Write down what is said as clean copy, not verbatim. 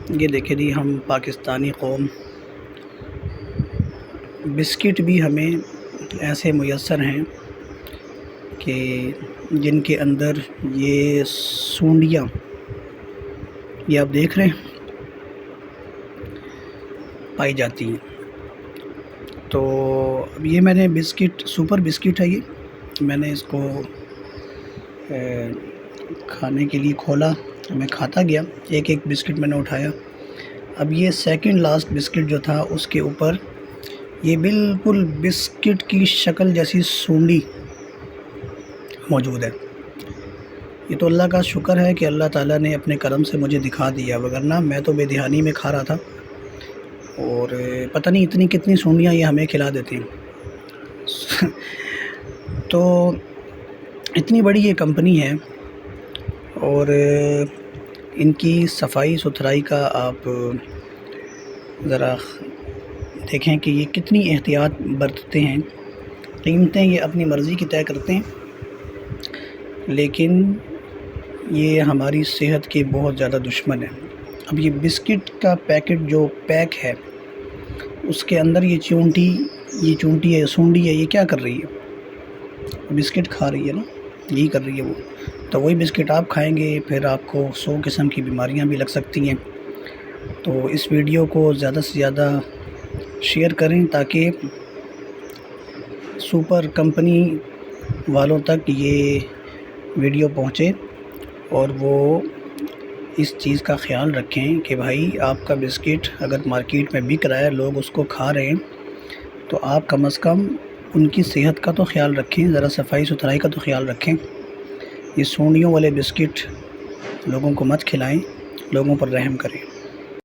یہ دیکھیں جی، ہم پاکستانی قوم بسکٹ بھی ہمیں ایسے میسر ہیں کہ جن کے اندر یہ سونڈیاں، یہ آپ دیکھ رہے ہیں، پائی جاتی ہیں۔ تو اب یہ میں نے بسکٹ، سپر بسکٹ ہے، یہ میں نے اس کو کھانے کے لیے کھولا، میں کھاتا گیا، ایک ایک بسکٹ میں نے اٹھایا۔ اب یہ سیکنڈ لاسٹ بسکٹ جو تھا، اس کے اوپر یہ بالکل بسکٹ کی شکل جیسی سونڈی موجود ہے۔ یہ تو اللہ کا شکر ہے کہ اللہ تعالیٰ نے اپنے کرم سے مجھے دکھا دیا، وگرنہ میں تو بے دھیانی میں کھا رہا تھا، اور پتہ نہیں اتنی کتنی سونڈیاں یہ ہمیں کھلا دیتے ہیں۔ تو اتنی بڑی یہ کمپنی ہے، اور ان کی صفائی ستھرائی کا آپ ذرا دیکھیں کہ یہ کتنی احتیاط برتتے ہیں۔ قیمتیں یہ اپنی مرضی کی طے کرتے ہیں، لیکن یہ ہماری صحت کے بہت زیادہ دشمن ہیں۔ اب یہ بسکٹ کا پیکٹ جو پیک ہے، اس کے اندر یہ چونٹی ہے، سونڈی ہے، یہ کیا کر رہی ہے؟ بسکٹ کھا رہی ہے نا، یہی کر رہی ہے وہ۔ تو وہی بسکٹ آپ کھائیں گے، پھر آپ کو 100 قسم کی بیماریاں بھی لگ سکتی ہیں۔ تو اس ویڈیو کو زیادہ سے زیادہ شیئر کریں تاکہ سپر کمپنی والوں تک یہ ویڈیو پہنچے، اور وہ اس چیز کا خیال رکھیں کہ بھائی آپ کا بسکٹ اگر مارکیٹ میں بک رہا ہے، لوگ اس کو کھا رہے ہیں، تو آپ کم از کم ان کی صحت کا تو خیال رکھیں، ذرا صفائی ستھرائی کا تو خیال رکھیں۔ یہ سونڈیوں والے بسکٹ لوگوں کو مت کھلائیں، لوگوں پر رحم کریں۔